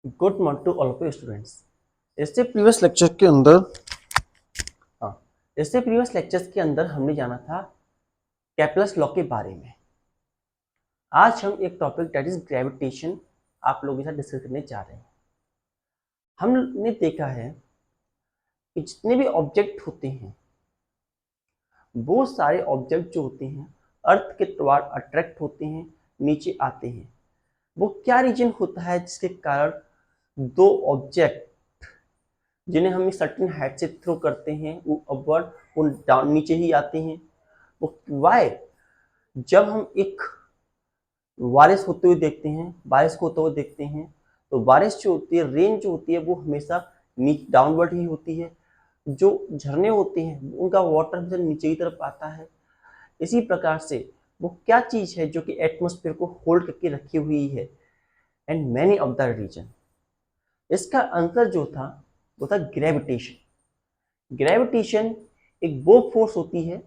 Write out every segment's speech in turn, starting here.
Good morning to all of you students. इससे previous lecture के अंदर हाँ इससे प्रीवियस लेक्चर्स के अंदर हमने जाना था कैपलस लॉ के बारे में। आज हम एक टॉपिक दैट इज ग्रेविटेशन आप लोगों के साथ डिस्कस करने जा रहे हैं। हमने देखा है कि जितने भी ऑब्जेक्ट होते हैं वो सारे ऑब्जेक्ट जो होते हैं अर्थ के द्वारा अट्रैक्ट होते हैं, नीचे आते हैं। वो क्या रीजन होता है जिसके कारण दो ऑब्जेक्ट जिन्हें हम सर्टेन हाइट से थ्रो करते हैं वो अपवर्ड वो डाउन नीचे ही आते हैं। वो वाई जब हम एक बारिश होते हुए देखते हैं, बारिश को होते हुए देखते हैं, तो बारिश जो होती है, रेन जो होती है वो हमेशा डाउनवर्ड ही होती है। जो झरने होते हैं उनका वाटर हमेशा नीचे की तरफ आता है। इसी प्रकार से वो क्या चीज है जो कि एटमोस्फेयर को होल्ड करके रखी हुई है and many of the reason. इसका आंसर जो था वो था ग्रेविटेशन। ग्रेविटेशन एक वो फोर्स होती है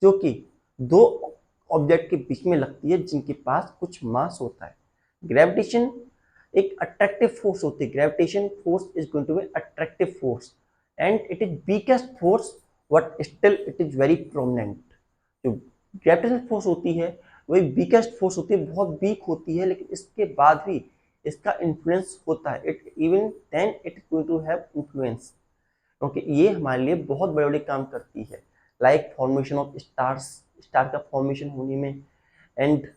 जो कि दो ऑब्जेक्ट के बीच में लगती है जिनके पास कुछ मास होता है। ग्रेविटेशन एक अट्रैक्टिव फोर्स होती है। Gravitation force is going to be attractive force and it is weakest force but still it is very prominent. जो ग्रेविटेशनल फोर्स होती है वही वीकेस्ट फोर्स होती है, बहुत वीक होती है, लेकिन इसके बाद भी इसका इन्फ्लुएंस होता है। It even then it is going to have influence क्योंकि ये हमारे लिए बहुत बड़े बड़े काम करती है, like formation of stars, star का फॉर्मेशन होने में, एंड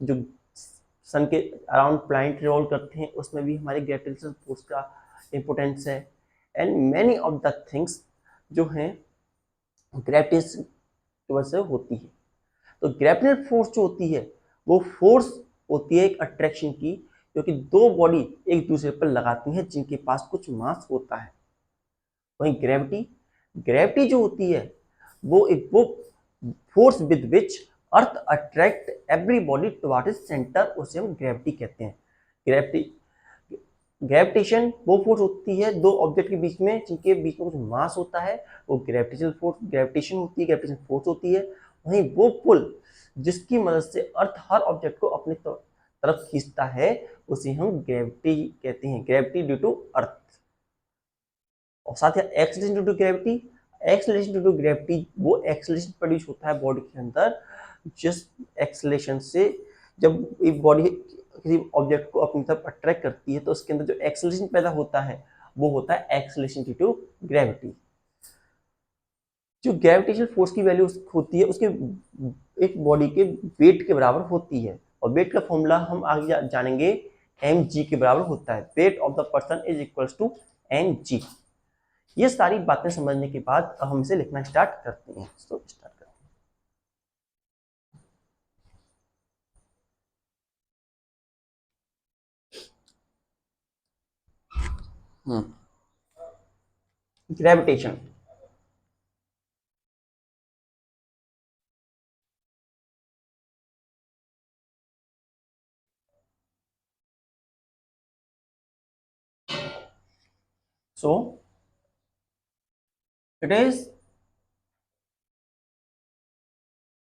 जो सन के अराउंड प्लैनेट रिवॉल्व करते हैं उसमें भी हमारे ग्रेविटेशनल फोर्स का इम्पोर्टेंस है। And many of the things जो हैं ग्रेविटेशन की वजह से होती है। तो ग्रेविटेशनल फोर्स जो होती है वो फोर्स होती है एक अट्रैक्शन की, क्योंकि दो बॉडी एक दूसरे पर लगाती हैं जिनके पास कुछ मास होता है। वहीं ग्रेविटी, ग्रेविटी जो होती है वो force with which earth attract every body toward its centre, उसे हम ग्रेविटी कहते हैं। ग्रेविटी ग्रेविटेशन वो फोर्स होती है दो ऑब्जेक्ट के बीच में जिनके बीच में कुछ मास होता है, वो ग्रेविटेशनल फोर्स ग्रेविटेशन होती है, ग्रेविटेशन फोर्स होती है। वहीं वो पुल जिसकी मदद से अर्थ हर ऑब्जेक्ट को अपनी तरफ खींचता है उसे हम ग्रेविटी कहते हैं, ग्रेविटी ड्यू टू अर्थ। और साथ ही acceleration due to gravity, acceleration due to gravity वो एक्सलेशन प्रोड्यूस होता है बॉडी के अंदर जिस एक्सलेशन से जब एक बॉडी किसी ऑब्जेक्ट को अपनी तरफ अट्रैक्ट करती है तो उसके अंदर जो एक्सलेशन पैदा होता है वो होता है एक्सलेशन ड्यू टू ग्रेविटी। जो ग्रेविटेशनल फोर्स की वैल्यू होती है उसके एक बॉडी के वेट के बराबर होती है, और वेट का फॉर्मूला हम आगे जानेंगे एम जी के बराबर होता है। Weight of the person is equals to M G. ये सारी बातें समझने के बाद अब हम इसे लिखना स्टार्ट करते हैं। तो स्टार्ट करते हैं। Gravitation, so it is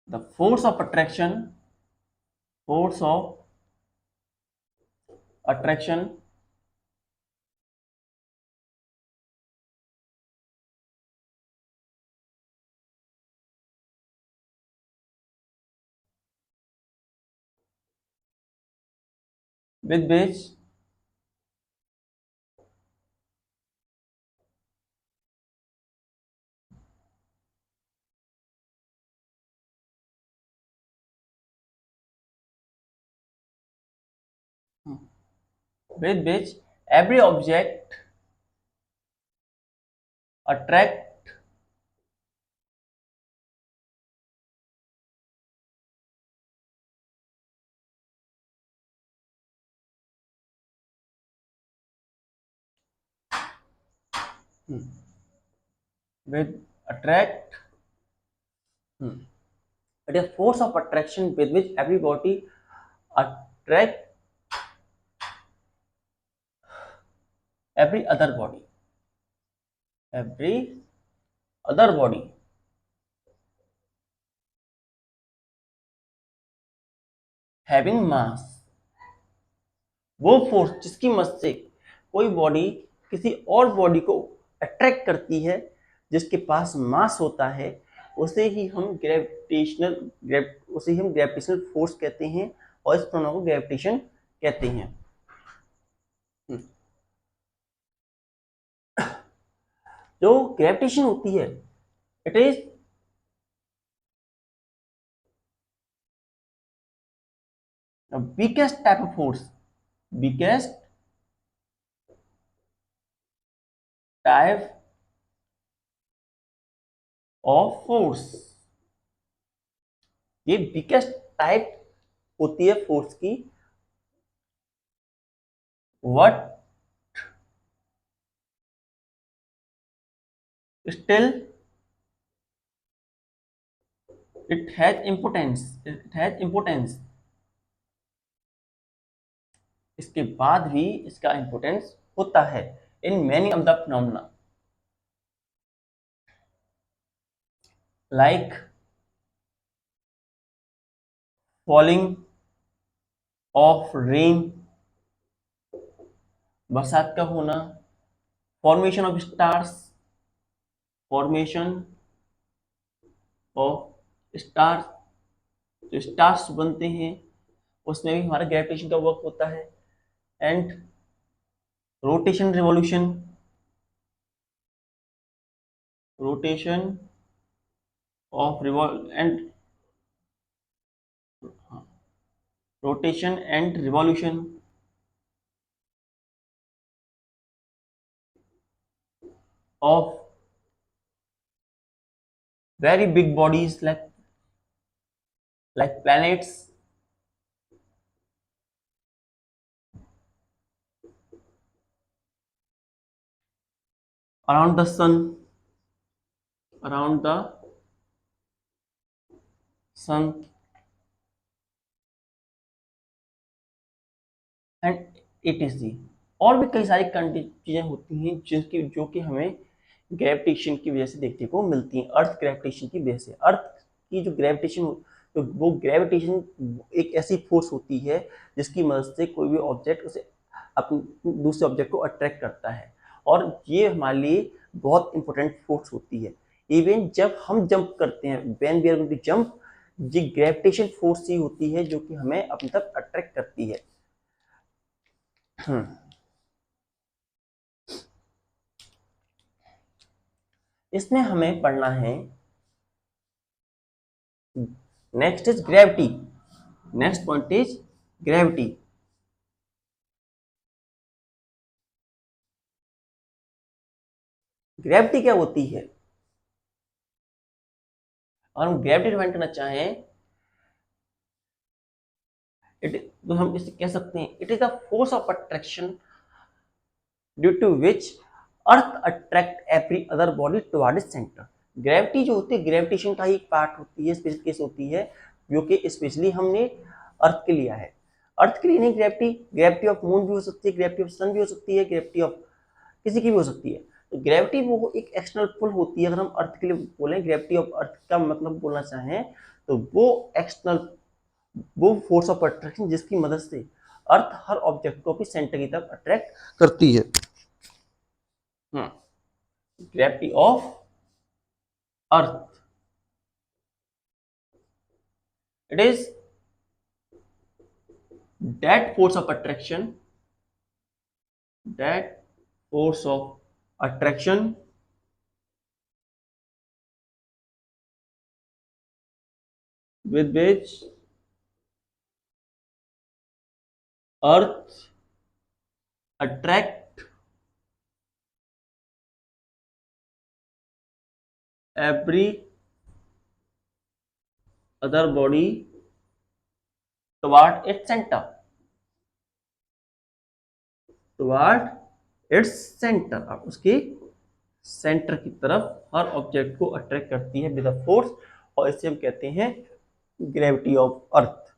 the force of attraction, force of attraction with which with which every object attract with attract it is force of attraction with which everybody attract every other body, every other body having mass। वो force जिसकी मदद से कोई body किसी और body को attract करती है जिसके पास मास होता है, उसे ही हम ग्रेविटेशनल फोर्स कहते हैं और इस प्रोनाउन को ग्रेविटेशन कहते हैं। जो ग्रेविटेशन होती है, it is weakest type of force, weakest type of force। ये weakest टाइप होती है फोर्स की, what still it has importance, इसके बाद भी इसका इंपोर्टेंस होता है in many of the phenomena, like falling of rain, बरसात का होना, formation of stars, formation of stars, जो स्टार्स बनते हैं उसमें भी हमारा ग्रेविटेशन का वर्क होता है, and rotation revolution, rotation of rotation and revolution of very big bodies like planets, around the sun, and etc। और भी कई सारी चीजें होती हैं जो कि हमें ग्रेविटेशन की वजह से देखने को मिलती हैं। अर्थ ग्रेविटेशन की वजह से, अर्थ की जो ग्रेविटेशन, तो वो ग्रेविटेशन एक ऐसी फोर्स होती है जिसकी मदद से कोई भी ऑब्जेक्ट उसे अपने दूसरे ऑब्जेक्ट को अट्रैक्ट करता है, और ये हमारे लिए बहुत इंपॉर्टेंट फोर्स होती है। इवन जब हम जंप करते हैं, when we are going to jump, ये ग्रेविटेशन फोर्स ही होती है जो कि हमें अपनी तरफ अट्रैक्ट करती है। इसमें हमें पढ़ना है, next is gravity, next point is gravity. Gravity क्या होती है? और हम ग्रेविटी डिफाइन करना चाहें, तो हम इसे कह सकते हैं, it is the force of attraction due to which earth attract every other body toward its centre. Gravity जो होती है, ग्रेविटेशन का ही एक पार्ट होती है, स्पेशल केस होती है, जो कि स्पेशली हमने अर्थ के लिया है। अर्थ के लिए नहीं, ग्रेविटी ऑफ मून भी हो सकती है, ग्रेविटी ऑफ सन भी हो सकती है, ग्रेविटी ऑफ किसी की भी हो सकती है। तो ग्रेविटी वो एक एक्सटर्नल पुल होती है। अगर हम अर्थ के लिए बोलें, ग्रेविटी ऑफ अर्थ का मतलब बोलना चाहें, तो वो एक्सटर्नल, वो फोर्स ऑफ अट्रैक्शन जिसकी मदद से अर्थ हर ऑब्जेक्ट को अपनी सेंटर की तरफ अट्रैक्ट करती है। Gravity of earth, it is that force of attraction with which earth attract every other body toward its center, अब उसके सेंटर की तरफ हर ऑब्जेक्ट को अट्रैक्ट करती है विद अ फोर्स, और इसे हम कहते हैं ग्रेविटी ऑफ अर्थ।